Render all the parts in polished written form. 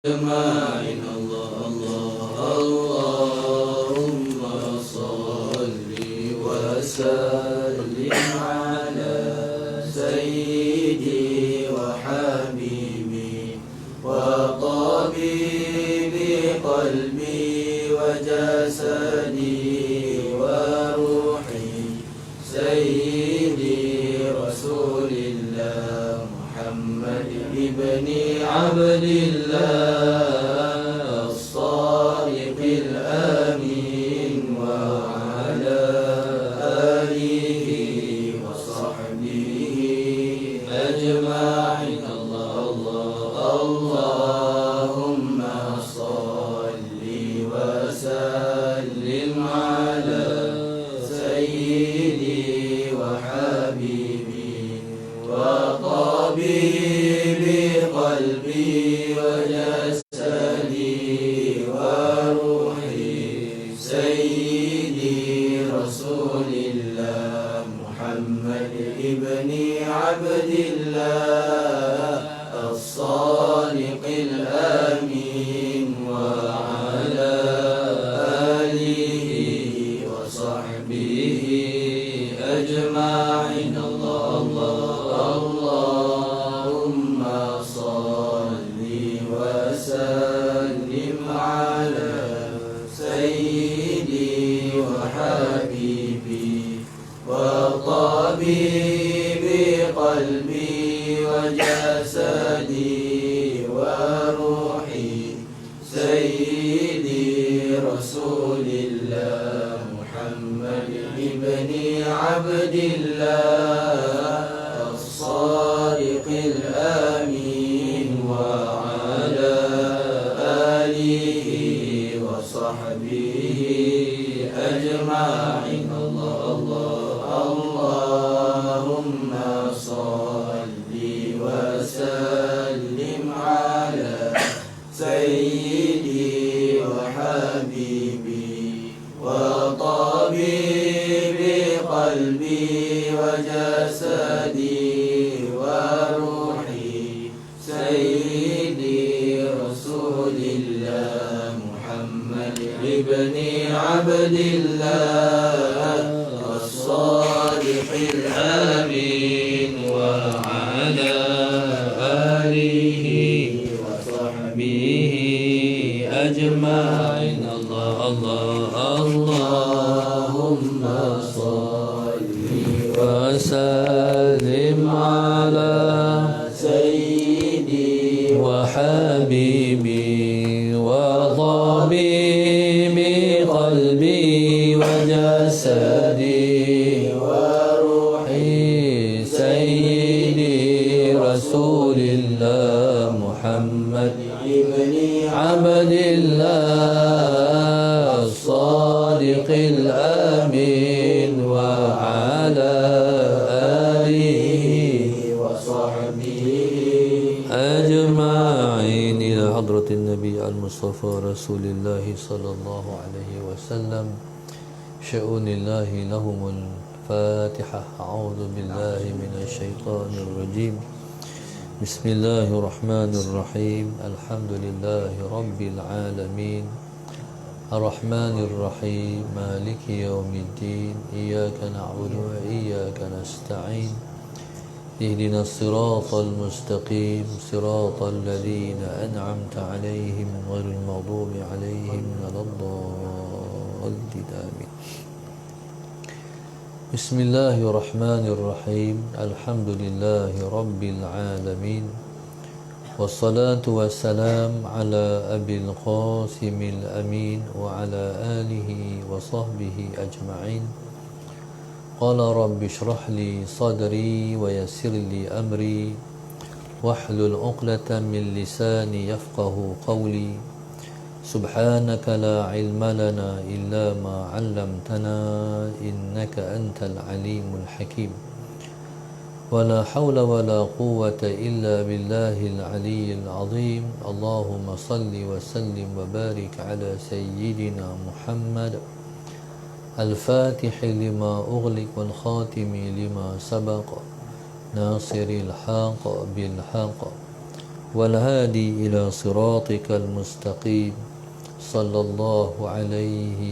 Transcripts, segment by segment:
أجمعين. اللهم صل وسلم على سيدي وحبيبي وطبيب قلبي وجسدي وروحي سيدي رسول الله محمد ابن عبد الله الصادق الأمين وعلى آله وصحبه أجمعين. اللهم صل وسلم على سيدي وحبيبي وطبيب قلبي وجسدي وروحي سيدي رسول الله محمد ابن عبد الله الصادق الأمين وعلى آله وصحبه أجمعين. اللهم صل وسلم على سيدي وحبيبي وطبيب قلبي وجسدي وروحي سيدي رسول الله محمد ابن عبد الله الصادق الأمين وعلى آله وصحبه أجمعين. اللهم صل وسلم على سيدي وحبيبي وطبيب قلبي وجسدي وروحي سيدي رسول الله محمد ابن عبد الله الصادق الأمين وعلى آله وصحبه أجمعين. اللهم صل وسلم على سيدي وحبيبي وطبيب قلبي وجسدي وروحي سيدي رسول الله محمد ابن عبد الله الصادق الأمين وعلى آله وصحبه أجمعين. إلى حضرة النبي المصطفى رسول الله صلى الله عليه وسلم شؤون الله لهم الفاتحة. أعوذ بالله من الشيطان الرجيم. بسم الله الرحمن الرحيم. الحمد لله رب العالمين الرحمن الرحيم مالك يوم الدين. إياك نعبد وإياك نستعين. اهدنا الصراط المستقيم صراط الذين أنعمت عليهم غير المغضوب عليهم ولا الضالين. آمين. بسم الله الرحمن الرحيم. الحمد لله رب العالمين والصلاة والسلام على أبي القاسم الأمين وعلى آله وصحبه أجمعين. قال رب اشرح لي صدري ويسر لي أمري واحلل عقدة من لساني يفقه قولي. سبحانك لا علم لنا إلا ما علمتنا إنك أنت العليم الحكيم. ولا حول ولا قوة إلا بالله العلي العظيم. اللهم صل وسلم وبارك على سيدنا محمد الفاتح لما أغلق والخاتم لما سبق ناصر الحق بالحق والهادي إلى صراطك المستقيم صلى الله عليه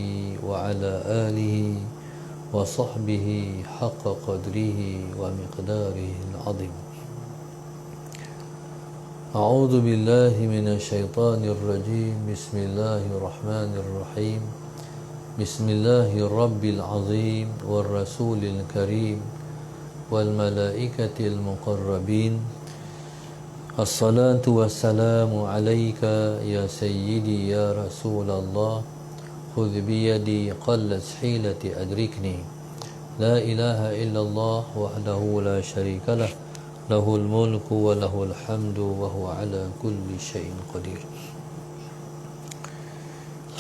وعلى آله وصحبه حق قدره ومقداره العظيم. أعوذ بالله من الشيطان الرجيم. بسم الله الرحمن الرحيم. بسم الله الرب العظيم والرسول الكريم والملائكة المقربين. الصلاة والسلام عليك يا سيدي يا رسول الله. خذ بيدي قلت حيلتي أدركني. لا إله إلا الله وحده لا شريك له. له الملك وله الحمد وهو على كل شيء قدير.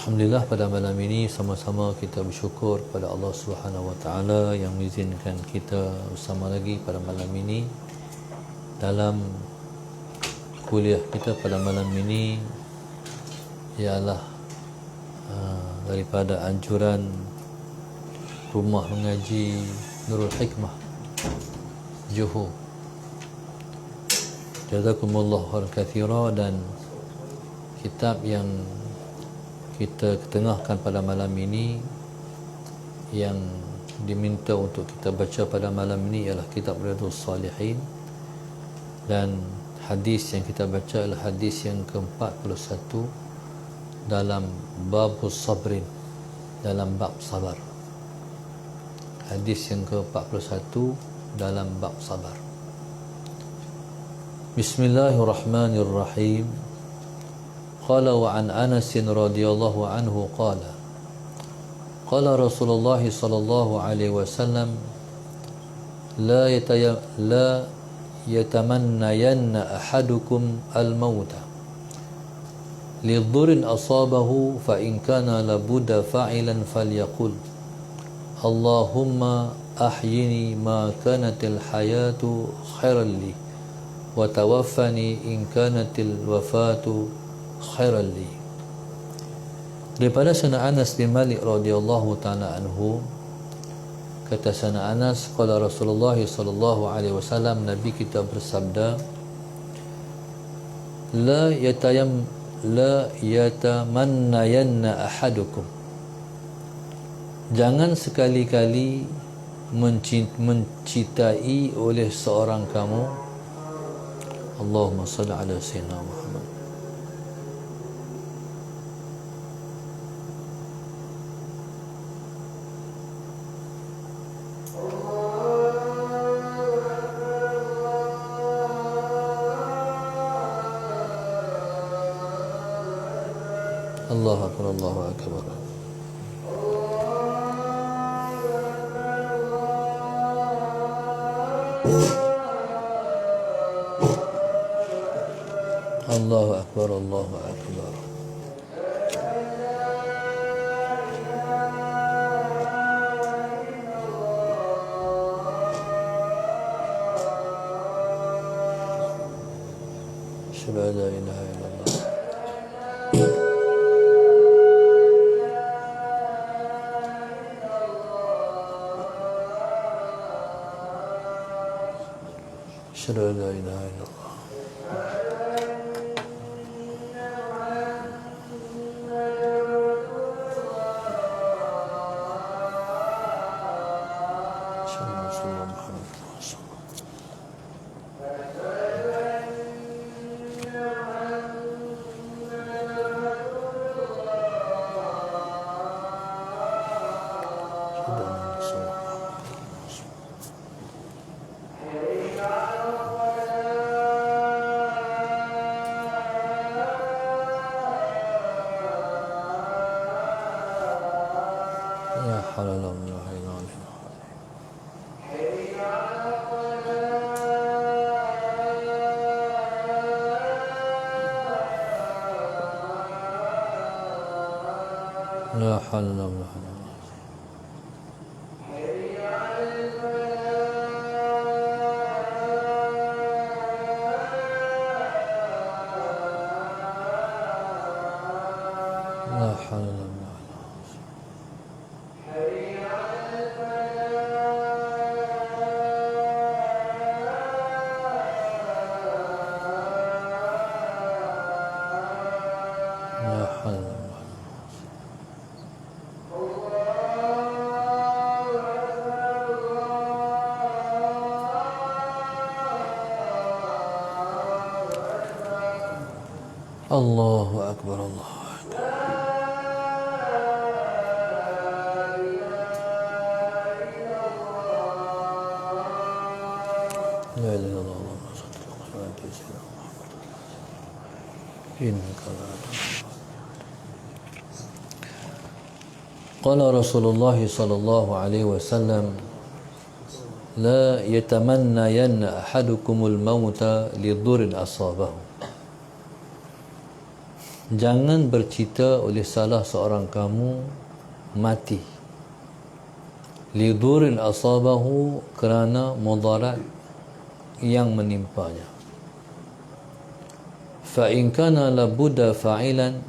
Alhamdulillah, pada malam ini sama-sama kita bersyukur kepada Allah Subhanahu Wa Taala yang mengizinkan kita bersama lagi pada malam ini dalam kuliah kita pada malam ini ialah daripada anjuran rumah mengaji Nurul Hikmah Johor. Jazakumullah khairan katsira. Dan kitab yang kita ketengahkan pada malam ini, yang diminta untuk kita baca pada malam ini ialah kitab Riyadhus Shalihin, dan hadis yang kita baca adalah hadis yang ke-41 dalam babus sabrin, dalam bab sabar. Hadis yang ke-41 dalam bab sabar. Bismillahirrahmanirrahim. Qala wa an Anas radhiyallahu anhu qala qala Rasulullah sallallahu alaihi wasallam la yatamannayanna ahadukum al-mauta lidhurrin asabahu fa in kana labudda fa'ilan falyaqul Allahumma ahyini ma kanatil hayatu khairan li wa tawaffani in kanatil wafatu khairan li. Daripada Sayyidina Anas bin Malik radhiyallahu taala anhu, kata Sayyidina Anas, qala Rasulullah sallallahu alaihi wasallam, Nabi kita bersabda, la yatamannayanna ahadukum, jangan sekali-kali mencintai oleh seorang kamu. Allahumma salli ala sayyidina Muhammad. Allahu akbar, Allahu akbar. Allahu akbar, Allahu akbar. Asyhadu an la ilaha illallah. Asyhadu an la ilaha illallah. La haula wa la quwwata illa billah. La haula wa la quwwata. La haula wa la quwwata. La haula. Allahu akbar, Allahu akbar. La ilaha illallah, Allahumma salli ala sayyidina Muhammad. Innaka la Qala Rasulullah sallallahu alaihi wasallam, la yatamannayanna ahadukumul mauta lidhurrin asabahu. Jangan bercita oleh salah seorang kamu mati lidhurrin asabahu, kerana mudarat yang menimpanya. Fa in kana labudda fa'ilan,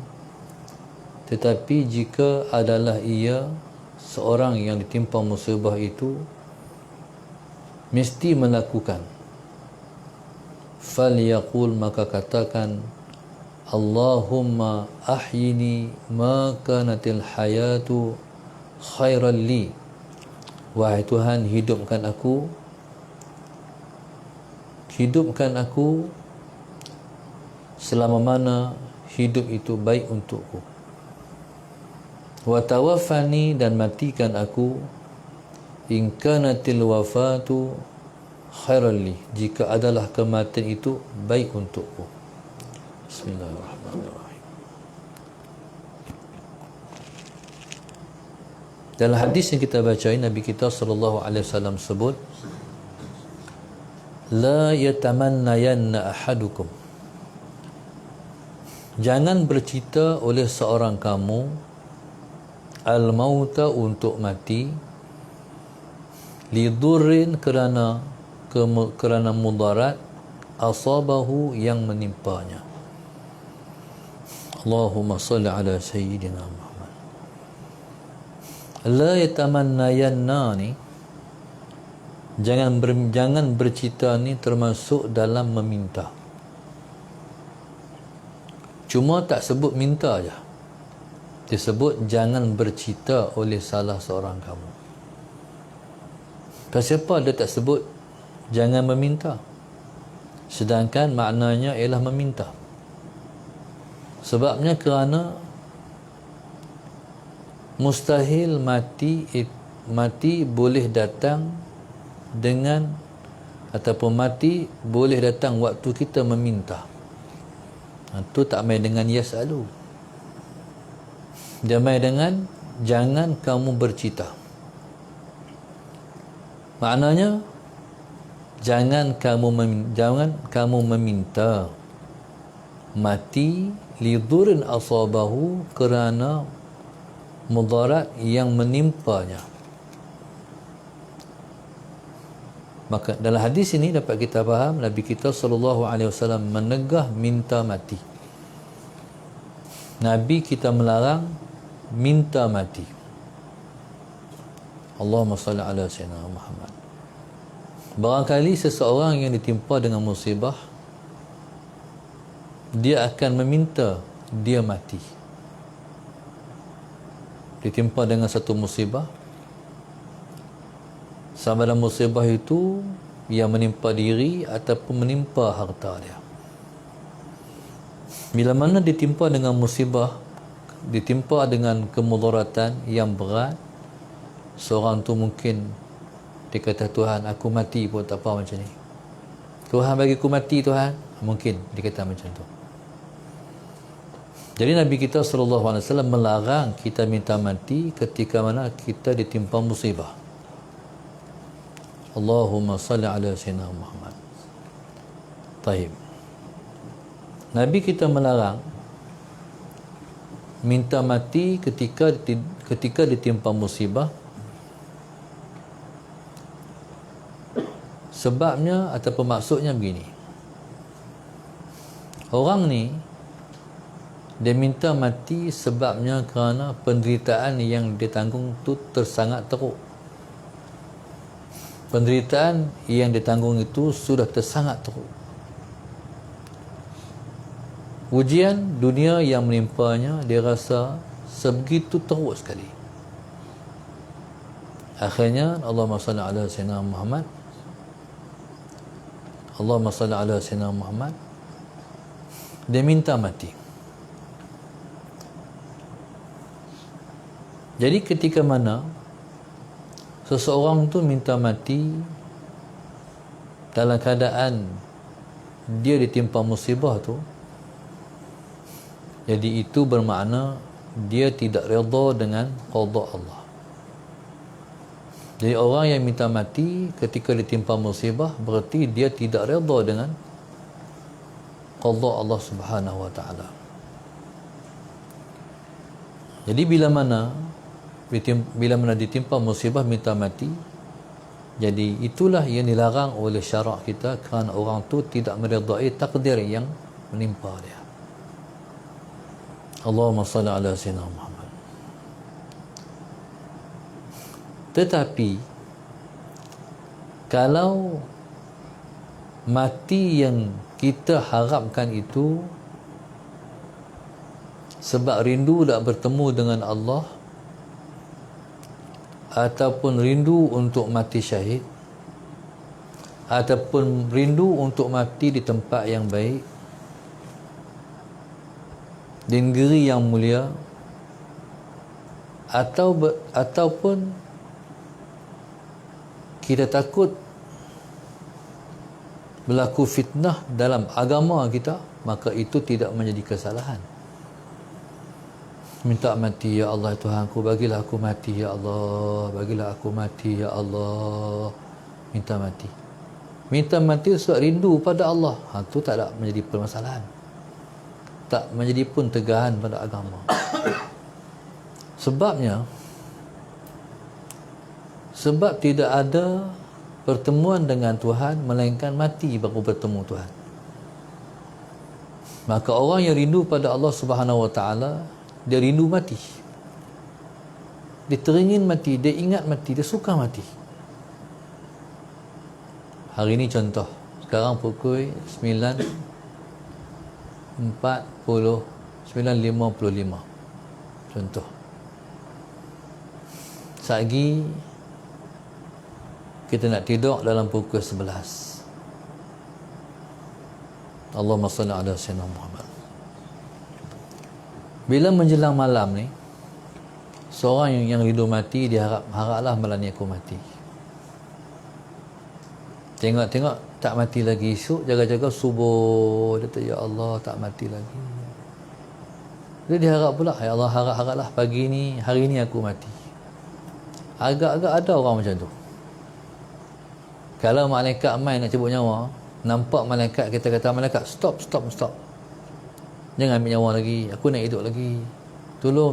tetapi jika adalah ia seorang yang ditimpa musibah itu mesti melakukan, falyaqul, maka katakan, Allahumma ahyini ma kanatil hayatu khairan li. Wahai Tuhan, hidupkan aku selama mana hidup itu baik untukku. Wa tawaffani, dan matikan aku, in kanatil wafatu khairan li, jika adalah kematian itu baik untukku. Bismillahirrahmanirrahim. Dalam hadis yang kita baca ini, Nabi kita sallallahu alaihi wasallam sebut, la yatamannayanna ahadukum, jangan bercita oleh seorang kamu al-mauta, untuk mati, lidurrin, kerana mudarat, asabahu, yang menimpanya. Allahumma salli ala sayyidina Muhammad. La yatamannayanna ni, jangan bercita ni termasuk dalam meminta. Cuma tak sebut minta aja. Disebut jangan bercita oleh salah seorang kamu. Kenapa dia tak sebut jangan meminta, sedangkan maknanya ialah meminta? Sebabnya kerana mustahil mati boleh datang dengan, ataupun mati boleh datang waktu kita meminta. Itu tak main dengan yas'alu. Dia main dengan jangan kamu bercita. Maknanya jangan kamu meminta mati lidhurin asabahu, kerana mudarat yang menimpanya. Maka dalam hadis ini dapat kita faham Nabi kita sallallahu alaihi wasallam menegah minta mati. Nabi kita melarang minta mati. Allahumma salli ala sayyidina Muhammad. Barangkali seseorang yang ditimpa dengan musibah, dia akan meminta dia mati. Ditimpa dengan satu musibah, sama ada musibah itu yang menimpa diri ataupun menimpa harta dia. Bila mana ditimpa dengan musibah, ditimpa dengan kemudaratan yang berat, seorang tu mungkin dia kata, Tuhan, aku mati pun tak apa macam ni. Tuhan bagi aku mati, Tuhan. Mungkin dia kata macam tu. Jadi Nabi kita SAW melarang kita minta mati ketika mana kita ditimpa musibah. Allahumma salli ala sayyidina Muhammad. Taib. Nabi kita melarang minta mati ketika ditimpa musibah, sebabnya ataupun maksudnya begini. Orang ni dia minta mati sebabnya kerana penderitaan yang dia tanggung tu tersangat teruk. Penderitaan yang dia tanggung itu sudah tersangat teruk. ujian dunia yang menimpanya, dia rasa sebegitu teruk sekali. Akhirnya Allahumma salli ala sayyidina Muhammad, Allahumma salli ala sayyidina Muhammad, dia minta mati. Jadi ketika mana seseorang tu minta mati dalam keadaan dia ditimpa musibah tu, jadi itu bermakna dia tidak redha dengan qada Allah. Jadi orang yang minta mati ketika ditimpa musibah, berarti dia tidak redha dengan qada Allah Subhanahu wa taala. Jadi bila mana ditimpa musibah minta mati, jadi itulah yang dilarang oleh syarak kita, kerana orang tu tidak meredai takdir yang menimpa dia. Allahumma salli ala sayyidina Muhammad. Tetapi kalau mati yang kita harapkan itu sebab rindu nak bertemu dengan Allah, ataupun rindu untuk mati syahid, ataupun rindu untuk mati di tempat yang baik, di negeri yang mulia, ataupun kita takut berlaku fitnah dalam agama kita, maka itu tidak menjadi kesalahan. Minta mati, ya Allah Tuhanku, bagilah aku mati, ya Allah, bagilah aku mati, ya Allah. Minta mati. Minta mati sebab rindu pada Allah. Itu tak ada menjadi permasalahan, tak menjadi pun tegahan pada agama. Sebab tidak ada pertemuan dengan Tuhan melainkan mati baru bertemu Tuhan. Maka orang yang rindu pada Allah Subhanahu wa taala, dia rindu mati, dia teringin mati, dia ingat mati, dia suka mati. Hari ini contoh, sekarang pukul 9.55 contoh. Sagi kita nak tidur dalam pukul 11. Allahumma salli ala sayyidina Muhammad. Bila menjelang malam ni, seorang yang rindu mati, dia haraplah malam ni aku mati. Tengok tak mati lagi, esok jaga-jaga subuh, dia kata ya Allah tak mati lagi. Dia harap pula, ya Allah haraplah pagi ni, hari ni aku mati. Agak-agak ada orang macam tu. Kalau malaikat main nak cabut nyawa, nampak malaikat, kita kata malaikat stop. Jangan ambil nyawa lagi, aku nak hidup lagi. Tolong.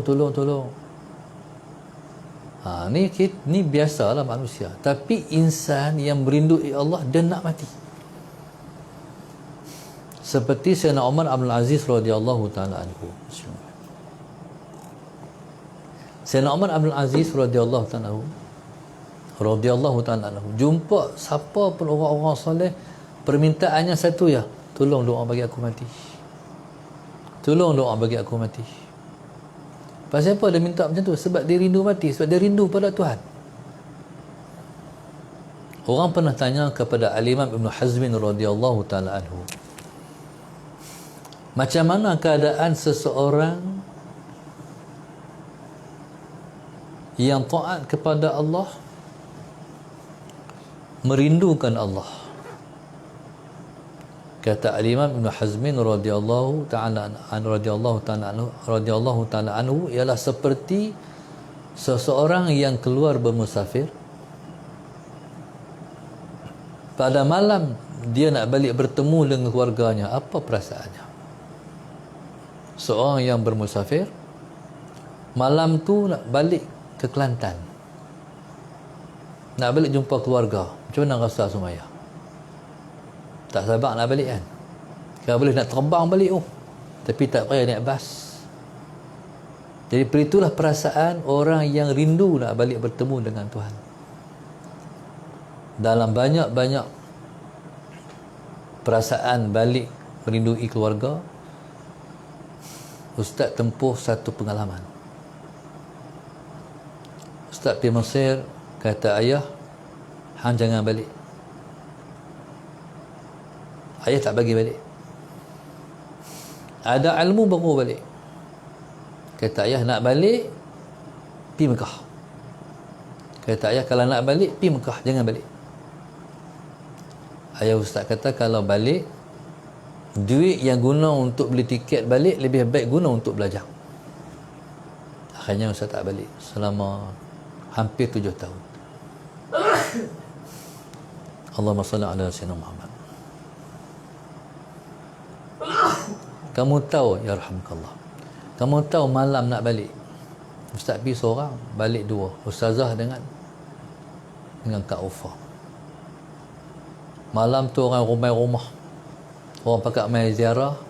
Ni biasalah manusia. Tapi insan yang merindui Allah, dia nak mati. Seperti Sayyidina Umar Abdul Aziz radhiyallahu taala anhu. Sayyidina Umar Abdul Aziz radhiyallahu taala anhu jumpa siapa pun orang-orang soleh, permintaannya satu ya, tolong doa bagi aku mati. Tolong doa bagi aku mati. Pasal apa dia minta macam tu? Sebab dia rindu mati, sebab dia rindu pada Tuhan. Orang pernah tanya kepada Al-Imam Ibn Hazmin radhiyallahu ta'ala anhu, macam mana keadaan seseorang yang taat kepada Allah, merindukan Allah? Kata Al-Imam Ibn Hazmin radhiyallahu ta'ala anhu ialah seperti seseorang yang keluar bermusafir, pada malam dia nak balik bertemu dengan keluarganya, apa perasaannya? Seorang yang bermusafir malam tu nak balik ke Kelantan, nak balik jumpa keluarga, macam mana rasa Sumayya? Tak sabar nak balik kan? Kalau boleh nak terbang balik, tapi tak payah naik bas. Jadi peritulah perasaan orang yang rindu nak balik bertemu dengan Tuhan. Dalam banyak perasaan balik merindui keluarga, Ustaz tempuh satu pengalaman. Ustaz pergi Mesir, kata ayah, hang jangan balik. Ayah tak bagi balik. Ada ilmu baru balik. Kata ayah, nak balik, pergi Mekah. Kata ayah, kalau nak balik, pergi Mekah, jangan balik. Ayah Ustaz kata, kalau balik, duit yang guna untuk beli tiket balik lebih baik guna untuk belajar. Akhirnya Ustaz tak balik selama hampir 7 tahun. Allahumma salli ala sayyidina Muhammad. Kamu tahu, ya rahmukallah, kamu tahu malam nak balik, Ustaz pergi seorang, balik 2, Ustazah dengan Kak Ufa. Malam tu orang rumah, orang pakat main ziarah,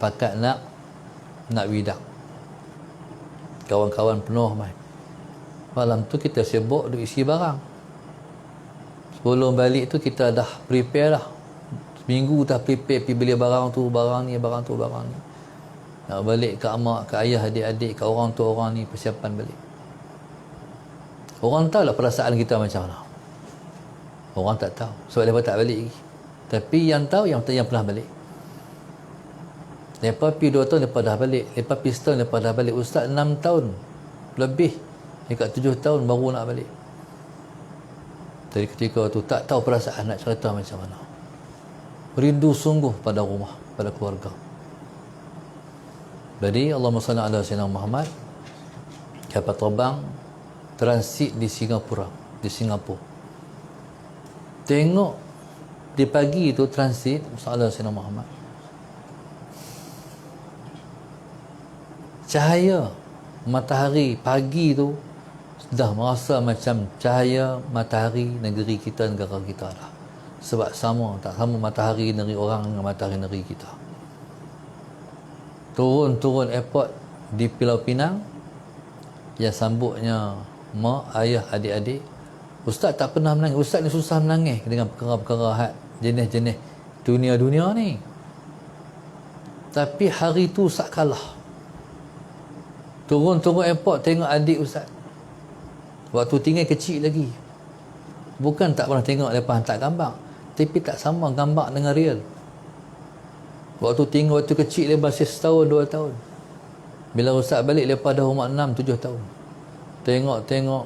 pakat nak widang, kawan-kawan penuh main. Malam tu kita sibuk duk isi barang. Sebelum balik tu kita dah prepare dah. Seminggu dah prepare pergi beli barang tu, barang ni. Nak balik ke mak, ke ayah, adik-adik, ke orang tu orang ni, persiapan balik. Orang tahu lah perasaan kita macam mana. Orang tak tahu sebab mereka tak balik lagi. Tapi yang tahu yang pernah balik. Mereka pergi 2 tahun, mereka dah balik. Mereka pergi setahun, mereka dah balik. Ustaz 6 tahun lebih, dekat 7 tahun baru nak balik. Dari ketika tu tak tahu perasaan nak cerita macam mana. Rindu sungguh pada rumah, pada keluarga. Jadi Allahumma salli ala sayyidina Muhammad. Kapal terbang transit di Singapura. Tengok di pagi tu transit sallallahu alaihi Muhammad. Cahaya matahari pagi tu dah merasa macam cahaya matahari negeri kita, negara kita dah. Sebab tak sama matahari negeri orang dengan matahari negeri kita. Turun airport di Pulau Pinang, yang sambutnya mak, ayah, adik-adik. Ustaz tak pernah menangis. Ustaz ni susah menangis dengan perkara-perkara jenis-jenis dunia-dunia ni. Tapi hari tu Ustaz kalah. Turun airport, tengok adik Ustaz. Waktu tinggal kecil lagi. Bukan tak pernah tengok lepas hantar gambar, tapi tak sama gambar dengan real. Waktu kecil dia masih setahun 2 tahun. Bila Ustaz balik lepas dah umur 6-7 tahun. Tengok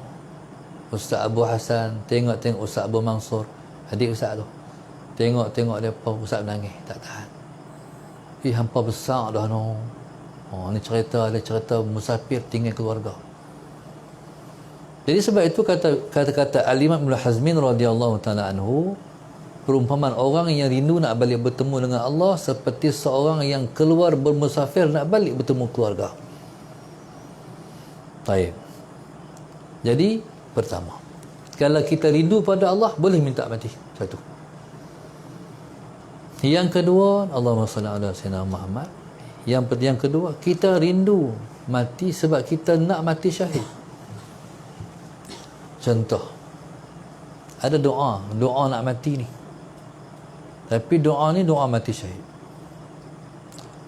Ustaz Abu Hassan, tengok Ustaz Abu Mansur, adik Ustaz tu. Tengok depa Ustaz menangis, tak tahan. Hampa besar dah no. Ni cerita musafir tinggal keluarga. Jadi sebab itu kata-kata Al-Imam Ibn Hazmin radhiyallahu taala anhu, perumpamaan orang yang rindu nak balik bertemu dengan Allah seperti seorang yang keluar bermusafir nak balik bertemu keluarga. Baik. Jadi pertama, kalau kita rindu pada Allah, boleh minta mati. Satu. Yang kedua, Allahumma salli ala sayyidina Muhammad. Yang kedua, kita rindu mati sebab kita nak mati syahid. Contoh, ada doa nak mati ni. Tapi doa ni doa mati syahid.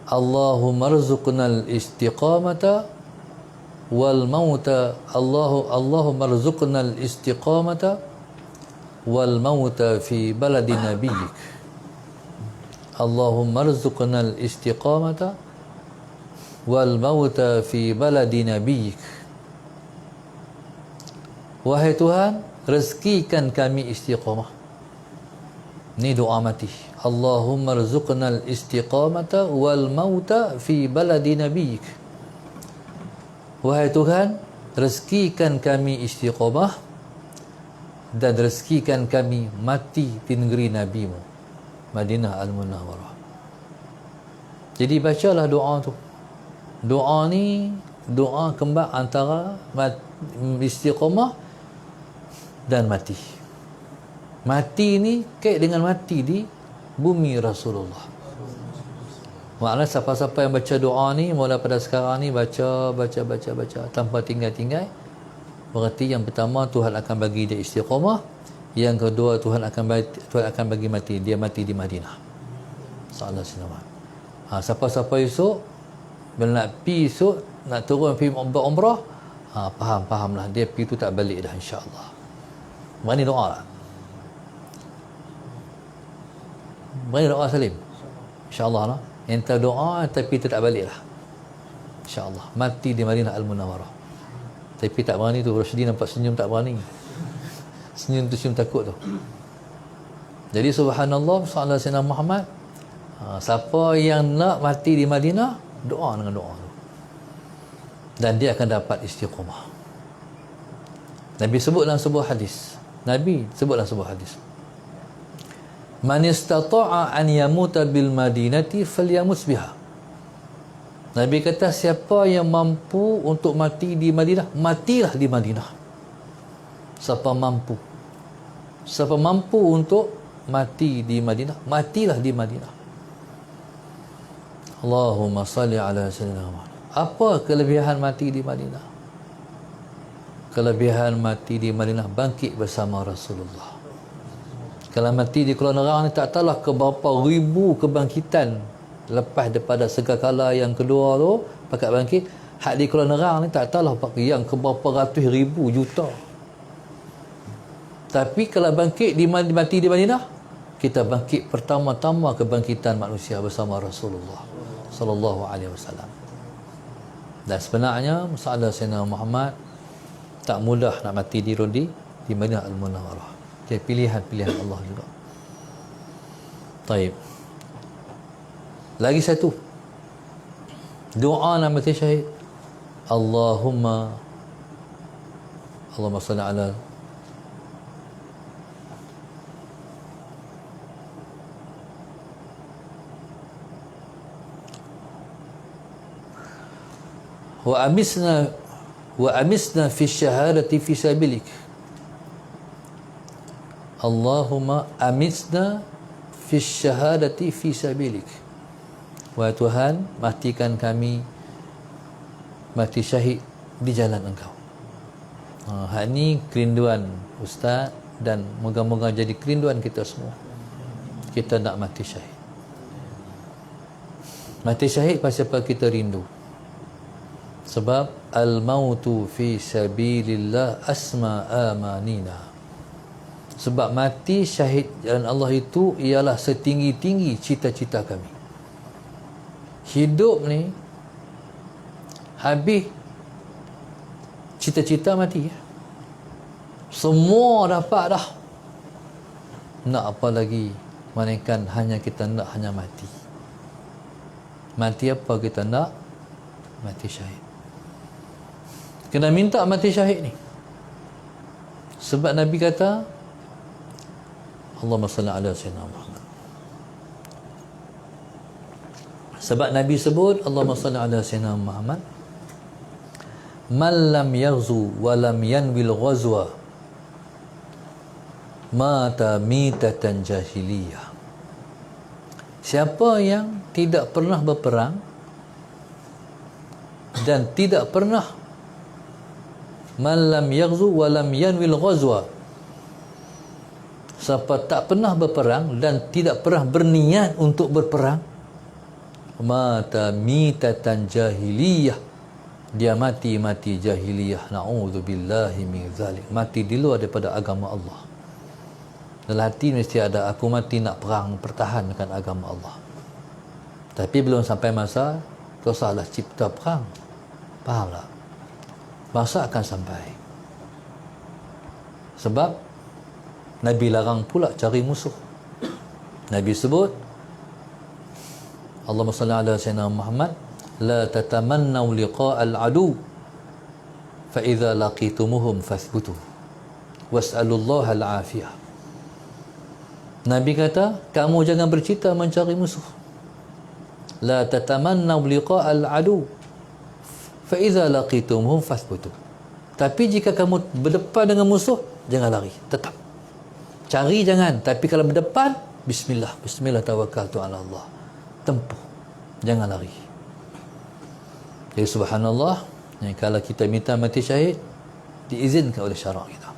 Allahumma rzuqnal istiqamata wal mauta. Allahumma rzuqnal istiqamata wal mauta fi baladi nabiyyik. Allahumma rzuqnal istiqamata wal mauta fi baladi nabiyyik. Wahai Tuhan, rezekikan kami istiqamah. Ni doa mati. Allahumma rzuqnal istiqamata wal mauta fi baladi nabiyyik. Wahai Tuhan, rezekikan kami istiqamah dan rezekikan kami mati di negeri Nabi-Mu, Madinah Al-Munawwarah. Jadi bacalah doa tu. Doa ni doa kembar antara istiqamah dan mati. Mati ni kait dengan mati di bumi Rasulullah. Maknanya siapa-siapa yang baca doa ni mula pada sekarang ni baca tanpa tinggal-tinggal, berarti yang pertama Tuhan akan bagi dia istiqamah, yang kedua Tuhan akan bagi mati, dia mati di Madinah. Sallallahu alaihi wasallam. Siapa-siapa esok Bila nak pergi esok, nak turun pergi umrah, fahamlah dia pergi tu tak balik dah, insya-Allah. Berani doa tak? Berani doa Salim? InsyaAllah lah. Ente doa tapi tak balik lah, InsyaAllah. Mati di Madinah Al-Munawwarah. Tapi tak berani tu. Rasyidi nampak senyum tak berani. Senyum tu senyum takut tu. Jadi subhanallah, sallallahu alaihi wasallam Muhammad, siapa yang nak mati di Madinah, doa dengan doa tu, dan dia akan dapat istiqamah. Nabi sebut dalam sebuah hadis. Man istata'a an yamuta bil madinati falyamut biha. Nabi kata, siapa yang mampu untuk mati di Madinah, matilah di Madinah. Siapa mampu untuk mati di Madinah, matilah di Madinah. Allahumma salli ala sayyidina Muhammad. Apa kelebihan mati di Madinah? Kelebihan mati di Madinah, bangkit bersama Rasulullah. Kalau mati di Kuala Nerang ni, tak tahulah ke berapa ribu kebangkitan lepas daripada segakala yang kedua tu pakat bangkit. Hak di Kuala Nerang ni tak tahulah yang ke berapa ratus ribu juta. Tapi kalau bangkit mati di Madinah, kita bangkit pertama-tama kebangkitan manusia bersama Rasulullah sallallahu alaihi wasallam. Dan sebenarnya masalah Sayyidina Muhammad tak mudah nak mati di Madinah Al-Munawwarah. Jadi pilihan Allah juga. Taib. Lagi satu doa nak mati syahid. Allahumma salli ala wa amisna fi syahadati fi sabilik. Allahumma amisna fi syahadati fi sabilik. Wahai Tuhan, matikan kami mati syahid di jalan Engkau. Hak ni kerinduan Ustaz, dan moga-moga jadi kerinduan kita semua. Kita nak mati syahid. Mati syahid pasal apa kita rindu? Sebab al-mautu fi sabilillah asma amanina. Sebab mati syahid jalan Allah itu ialah setinggi-tinggi cita-cita kami. Hidup ni habis, cita-cita mati. Semua dapat dah. Nak apa lagi? Melainkan hanya kita nak hanya mati. Mati apa kita nak? Mati syahid. Kena minta mati syahid ni. Sebab Nabi kata, Allahumma salli ala sayyidina Muhammad. Sebab Nabi sebut, Allahumma salli ala sayyidina Muhammad, man lam yaghzu wa lam yanwil ghazwa mata mitatan jahiliyah. Siapa yang tidak pernah berperang dan tidak pernah, man lam yaghzu wa lam yanwil ghazwa, siapa tak pernah berperang dan tidak pernah berniat untuk berperang, mata mitatan jahiliyah, dia mati jahiliyah. Na'udzubillahi min zalik. Mati di luar daripada agama Allah. Dalam hati mesti ada, aku mati nak perang, pertahankan agama Allah. Tapi belum sampai masa, kau salah cipta perang. Faham tak? Masa akan sampai. Sebab Nabi larang pula cari musuh. Nabi sebut, Allahumma salli ala sayyidina Muhammad, la tatamannaw liqa'al adu fa idza laqitumuhum fathbutu was'alullaha al-afiyah. Nabi kata, kamu jangan bercita mencari musuh. La tatamannaw liqa'al adu fa idza laqitumuhum fathbutu. Tapi jika kamu berdepan dengan musuh, jangan lari, tetap cari, jangan. Tapi kalau berdepan, bismillah tawakkaltu ala Allah, tempuh, jangan lari. Jadi subhanallah, kalau kita minta mati syahid, diizinkan oleh syarak kita.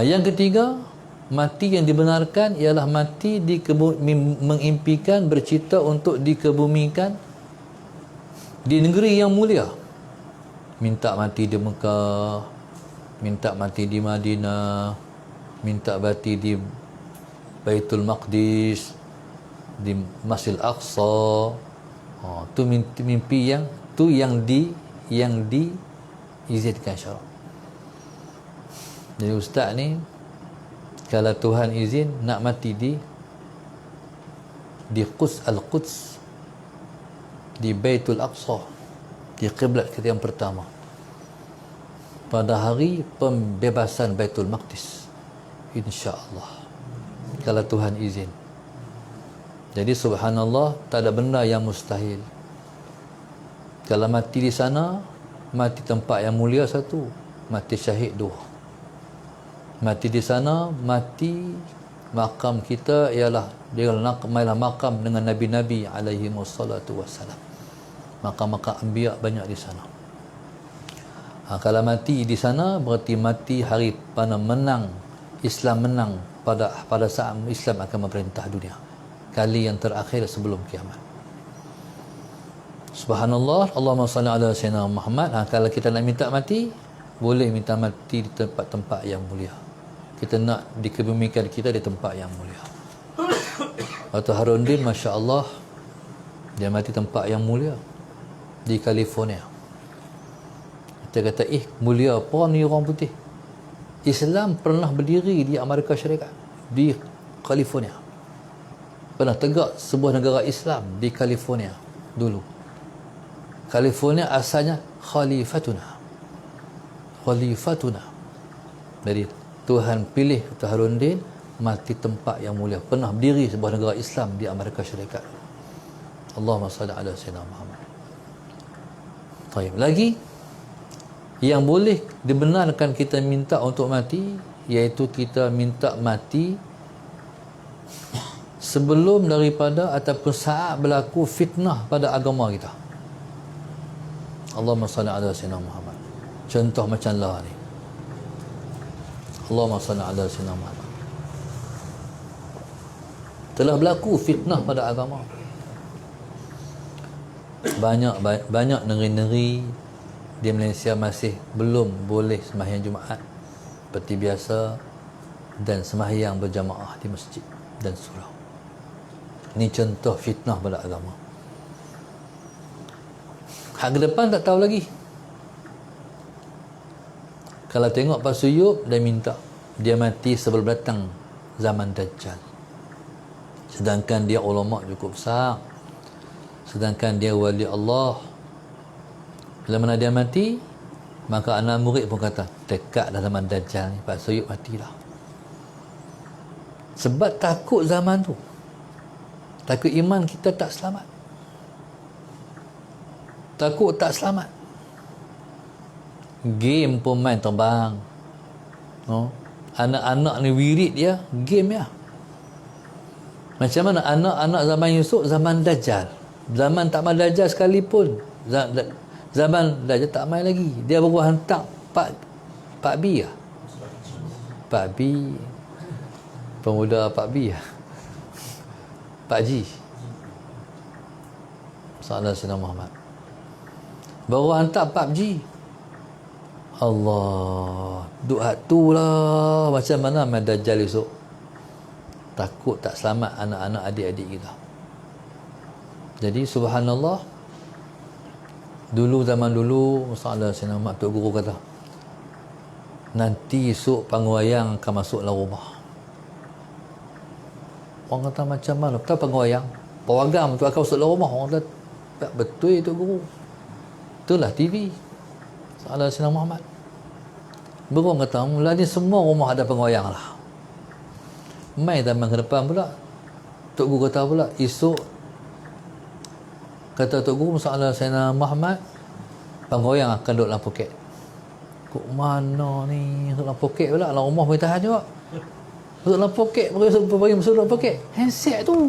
Yang ketiga, Mati yang dibenarkan ialah mati mengimpikan, bercita untuk dikebumikan di negeri yang mulia. Minta mati di Mekah, minta mati di Madinah, minta mati di Baitul Maqdis, di Masjid Aqsa. Tu mimpi yang diizinkan syarak. Jadi ustaz ni, kalau Tuhan izin nak mati di Al-Quds, di Baitul Aqsa, di kiblat kita yang pertama, pada hari pembebasan Baitul Maqdis, insya-Allah, kalau Tuhan izin. Jadi subhanallah, tak ada benda yang mustahil. Kalau mati di sana, mati tempat yang mulia satu, mati syahid dua. Mati di sana, mati makam kita ialah makam dengan nabi-nabi alaihi wassalatu wassalam. Makam-makam anbiya banyak di sana. Kalau mati di sana berarti mati hari mana menang, Islam menang pada saat Islam akan memerintah dunia, kali yang terakhir sebelum kiamat. Subhanallah, Allahumma salli ala sayyidina Muhammad. Kalau kita nak minta mati, boleh minta mati di tempat-tempat yang mulia. Kita nak dikebumikan kita di tempat yang mulia. Waktu Harundin, Masya Allah, dia mati tempat yang mulia di California. Kita kata, mulia apa ni orang putih? Islam pernah berdiri di Amerika Syarikat, di California. Pernah tegak sebuah negara Islam di California dulu. California asalnya khalifatuna. Jadi Tuhan pilih Dr. Harundin mati tempat yang mulia. Pernah berdiri sebuah negara Islam di Amerika Syarikat. Allahumma salli ala sayyidina Muhammad. Baik, lagi yang boleh dibenarkan kita minta untuk mati, iaitu kita minta mati sebelum daripada ataupun saat berlaku fitnah pada agama kita. Allahumma salli ala sayyidina Muhammad. Contoh macam lah ni. Allahumma salli ala sayyidina Muhammad. Telah berlaku fitnah pada agama. Banyak negeri-negeri di Malaysia masih belum boleh sembahyang Jumaat seperti biasa dan sembahyang berjamaah di masjid dan surau. Ini contoh fitnah pada agama. Hak ke depan tak tahu lagi. Kalau tengok Pak Suyup, dia minta dia mati sebelum datang zaman Dajjal. Sedangkan dia ulama cukup besar, sedangkan dia wali Allah. Bila mana dia mati, maka anak murid pun kata, dekat dah zaman Dajjal ni, Pak Suyup matilah. Sebab takut zaman tu, takut iman kita tak selamat, takut tak selamat. Game pun main terbang. Anak-anak ni wirid dia game ya. Macam mana anak-anak zaman Yusuf, zaman Dajjal, zaman tak main Dajjal sekalipun, zaman Dajjal tak main lagi, dia baru hantar Pak B lah. Pak B, pemuda Pak B lah, Pak G, Sallallahu Alaihi Muhammad, baru hantar Pak G. Allah, duat tu lah macam mana main Dajjal esok. Takut tak selamat anak-anak adik-adik kita. Jadi subhanallah, zaman dulu Sallallahu Alaihi Wasallam, Tok Guru kata, nanti esok pangwayang akan masuk dalam rumah. Orang kata macam mana? Betul pangwayang? Pawagam tu akan masuk dalam rumah. Orang kata betul Tok Guru. Itulah TV Sallallahu Alaihi Wasallam Muhammad. Berong kata, mula ni semua rumah ada pengwayang lah. Mai zaman ke depan pula, Tok Guru kata pula, esok kata Tok Guru Sallallahu Alaihi Wasallam Muhammad, pengwayang akan duduk dalam poket. Kok mana ni? Duduk dalam poket pula, dalam rumah boleh tahan juga. Duduk dalam poket, bagi masuk dalam poket. Handset tu.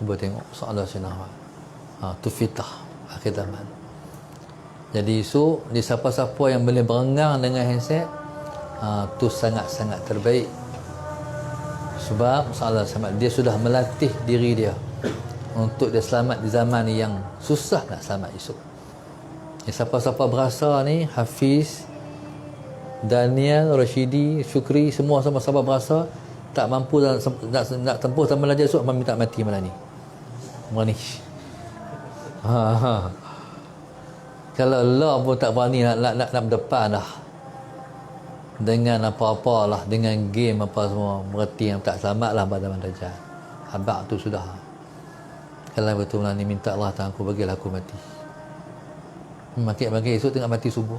Cuba tengok Sallallahu Alaihi Wasallam. Tu fitah akhir zaman. Jadi esok, di siapa-siapa yang boleh berengang dengan handset, tu sangat-sangat terbaik Sebab Musa selamat, dia sudah melatih diri dia untuk dia selamat di zaman yang susah nak selamat esok. Siapa-siapa berasa ni, Hafiz, Daniel, Rashidi, Syukri, semua sama-sama berasa tak mampu nak tempuh zaman belajar esok, minta mati malam ni. Malam ni. Kalau Allah pun tak berani nak berdepan dah dengan apa-apa lah, dengan game apa semua, berarti yang tak selamat lah pada zaman Dajjal. Habaq tu sudah. Kalau betul lah ni, minta Allah Ta'ala aku, bagilah aku mati. Makin esok tengok mati subuh.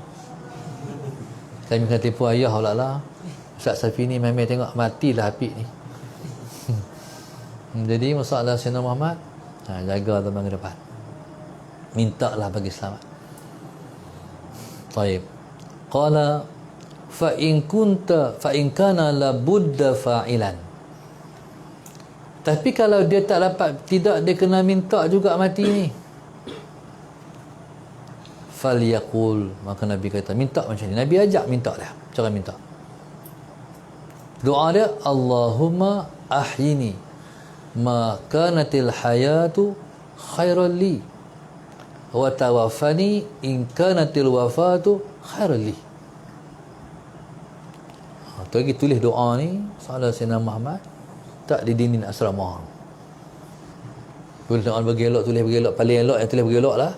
Kami kena tipu ayah pula lah, Ustaz Safini memang tengok matilah api ni. Jadi masalah Sayyidina Muhammad, jaga zaman ke depan, minta lah bagi selamat. Taib. Qala fa in kana la budda fa'ilan. Tapi kalau dia tak dapat, tidak, dia kena minta juga mati ni, falyaqul, maka Nabi kata minta macam ni. Nabi ajak minta dia, cara minta. Doa dia, Allahumma ahyini ma kanatil hayatu khairan li wa tawaffani in kanatil wafatu khairan li. Tu lagi tulis doa ni salah Sayyidina Muhammad, tak di dinding asrama. Tulis doa bagi elok, tulis bagi elok, paling elok yang tulis bagi elok lah.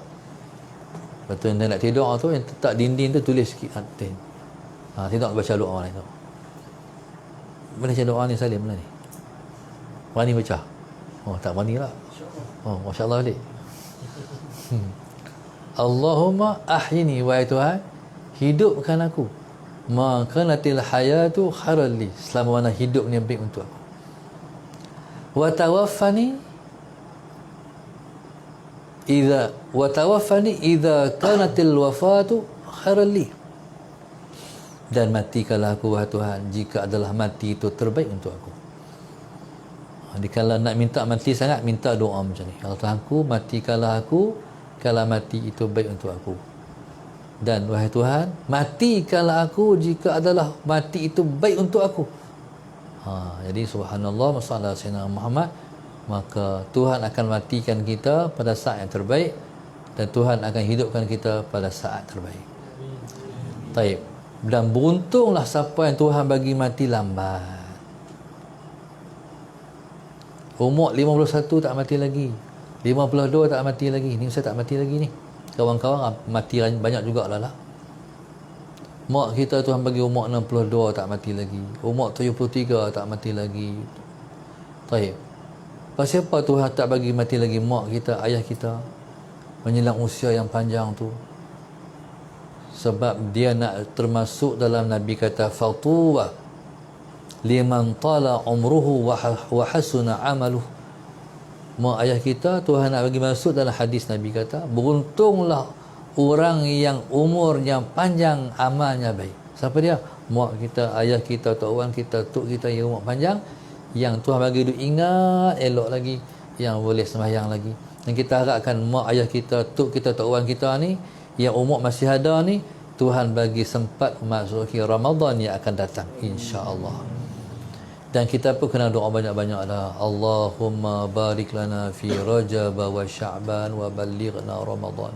Lepas tu yang nak tidur tu, yang tak dinding tu tulis sikit hati. Tidak baca doa ni tu. Boleh baca doa ni Salim lah ni. Berani baca? Oh, tak berani lah. Oh, Masya Allah balik. Allahumma ahyini, wahai Tuhan, hidupkan aku, ma kanatil hayatu khairan li, selama mana hidup ni baik untuk aku, wa tawaffani idza kanatil wafatu khairan li, dan matikanlah aku wahai Tuhan jika adalah mati itu terbaik untuk aku. Jadi kalau nak minta mati sangat, minta doa macam ni, Allah Tuhanku, matikanlah aku kalau mati itu baik untuk aku, dan wahai Tuhan, matikanlah aku jika adalah mati itu baik untuk aku. Jadi subhanallah, masalah Sayyidina Muhammad, maka Tuhan akan matikan kita pada saat yang terbaik, dan Tuhan akan hidupkan kita pada saat terbaik. Taib. Dan beruntunglah siapa yang Tuhan bagi mati lambat. Umur 51 tak mati lagi, 52 tak mati lagi, ni saya tak mati lagi ni. Kawan-kawan mati banyak jugalah lah. Mak kita Tuhan bagi umur 62 tak mati lagi, umur 73 tak mati lagi. Taib. Pasal apa Tuhan tak bagi mati lagi mak kita, ayah kita, menjelang usia yang panjang tu? Sebab dia nak termasuk dalam Nabi kata fatuwa liman tala umruhu wa hasuna amaluh. Mak ayah kita Tuhan nak bagi masuk dalam hadis, Nabi kata beruntunglah orang yang umurnya panjang, amalnya baik. Siapa dia? Mak kita, ayah kita, tok orang kita, tok kita yang umur panjang, yang Tuhan bagi duk ingat elok lagi, yang boleh sembahyang lagi. Dan kita harapkan mak ayah kita, tok kita, tok orang kita ni yang umur masih ada ni, Tuhan bagi sempat masuki Ramadan yang akan datang, insya-Allah. Dan kita pun kena doa banyak-banyak lah. Allahumma barik lana fi Rajab wa Sya'ban wa ballighna Ramadan.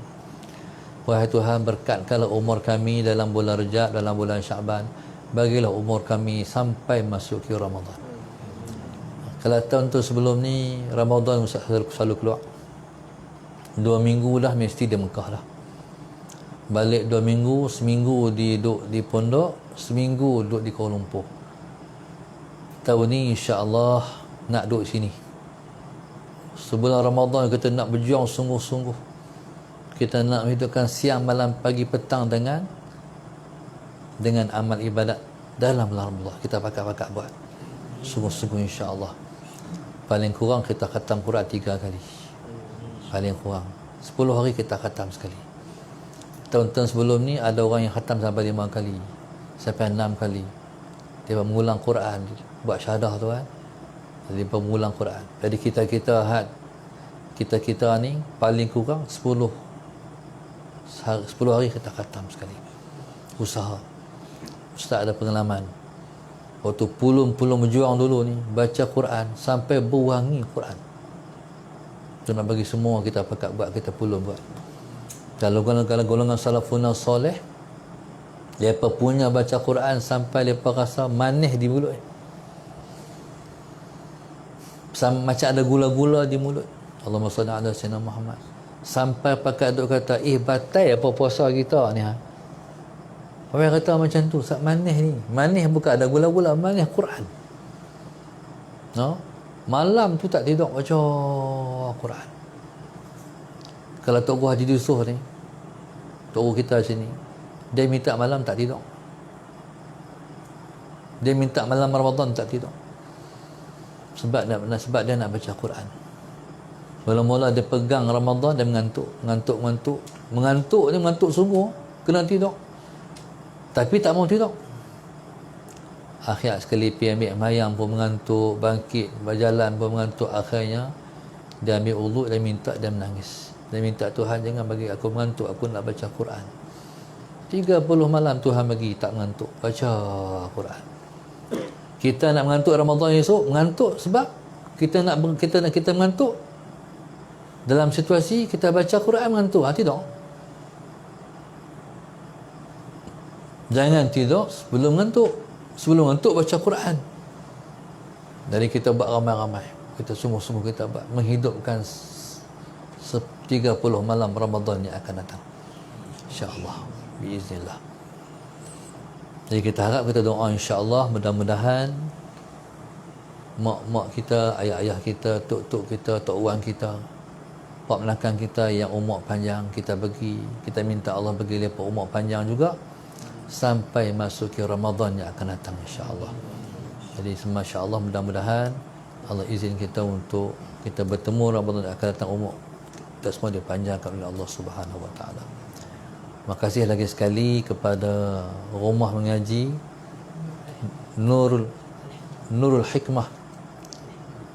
Wahai Tuhan, berkatkanlah umur kami dalam bulan Rajab, dalam bulan Sya'ban. Bagilah umur kami sampai masuki Ramadan. Kalau tahun-tahun sebelum ni Ramadan selalu keluar 2 minggu dah mesti di Mekah dah. Balik 2 minggu, seminggu duduk di pondok, seminggu duduk di Kuala Lumpur. Tahun ni insya-Allah nak duduk sini. Sebulan Ramadan kita nak berjuang sungguh-sungguh. Kita nak hidupkan siang, malam, pagi, petang dengan amal ibadat dalam bulan Ramadan. Kita pakat-pakat buat sungguh-sungguh, insya-Allah. Paling kurang kita khatam Quran 3 kali. Paling kurang 10 hari kita khatam sekali. Tahun-tahun sebelum ni ada orang yang khatam sampai 5 kali, sampai 6 kali. Dia mengulang Quran, buat syahadah tu kan. Jadi mengulang Quran. Jadi kita ni paling kurang 10 hari kita khatam sekali. Usaha. Ustaz ada pengalaman. waktu pulung-pulung berjuang dulu ni baca Quran sampai berwangi Quran. Itu nak bagi semua kita pakat buat, kita pulung buat. Kalau golongan salafun soleh, mereka punya baca Quran sampai mereka rasa manis di mulut, macam ada gula-gula di mulut. Allahumma salli ala sayyidina Muhammad. Sampai pakat duk kata, batai apa puasa kita ni ha. Orang kata macam tu, manis ni. Manis bukan ada gula-gula, manis Quran. No? Malam tu tak tidur baca Quran. Kalau Tok Guru Haji Yusof ni, Tok Guru kita sini, dia minta malam tak tidur. Dia minta malam Ramadan tak tidur. Sebab dia nak baca Quran. Mula-mula dia pegang Ramadan, dia mengantuk ni, mengantuk sungguh, kena tidur. Tapi tak mau tidur. Akhir sekali pergi ambil mayang pun mengantuk, bangkit berjalan pun mengantuk. Akhirnya dia ambil uduk, dia minta, dia menangis. Dia minta, Tuhan jangan bagi aku mengantuk, aku nak baca Quran. 30 malam Tuhan bagi tak mengantuk, baca Quran. Kita nak mengantuk Ramadan esok, mengantuk sebab kita mengantuk. Dalam situasi kita baca Quran mengantuk, tidur. Jangan tidur sebelum mengantuk. Sebelum mengantuk baca Quran. Jadi kita buat ramai-ramai. Kita sungguh-sungguh kita buat menghidupkan 30 malam Ramadan yang akan datang. InsyaAllah. Biiznillah. Jadi kita harap, kita doa insya-Allah, mudah-mudahan mak-mak kita, ayah-ayah kita, tok-tok kita, tok wan kita, pak melakang kita yang umur panjang, kita minta Allah bagi mereka umur panjang juga sampai masuki Ramadan yang akan datang insya-Allah. Jadi masya-Allah, mudah-mudahan Allah izin kita untuk kita bertemu Ramadan yang akan datang, umur kita semua dipanjangkan oleh Allah Subhanahu wa taala. Makasih lagi sekali kepada Rumah Mengaji Nurul Hikmah,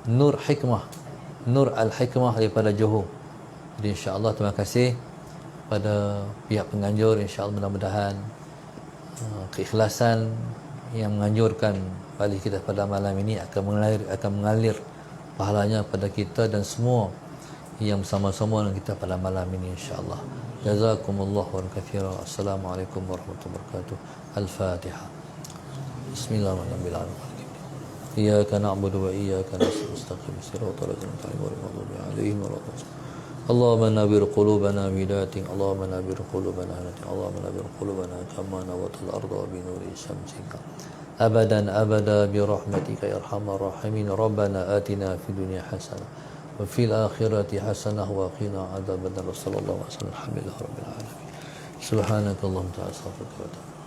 Nur Al-Hikmah daripada Johor. Jadi insya-Allah terima kasih pada pihak penganjur. Insya-Allah mudah-mudahan keikhlasan yang menganjurkan balik kita pada malam ini akan mengalir pahalanya pada kita dan semua yang bersama-sama dengan kita pada malam ini insya-Allah. Jazakumullah khairan katsira. Assalamualaikum warahmatullahi wabarakatuh. Al-Fatihah. Bismillahirrahmanirrahim. Iyyaka na'budu wa iyyaka nasta'in. Shiratal ladzina an'amta 'alaihim ghairil Allahumma nawwir qulubana bidatik. Allahumma nawwir qulubana bidatik. Allahumma nawwir qulubana kama nawwatal arda bi nuri syamsika. Abadan abada bi rahmatika ya arhamar rahimin. Rabbana atina fid dunya hasanah wa fil akhirati hasanah wa qina adzabannar. Sallallahu alaihi wasallam. Alhamdulillahirabbil alamin. Subhanakallahumma wa bihamdika.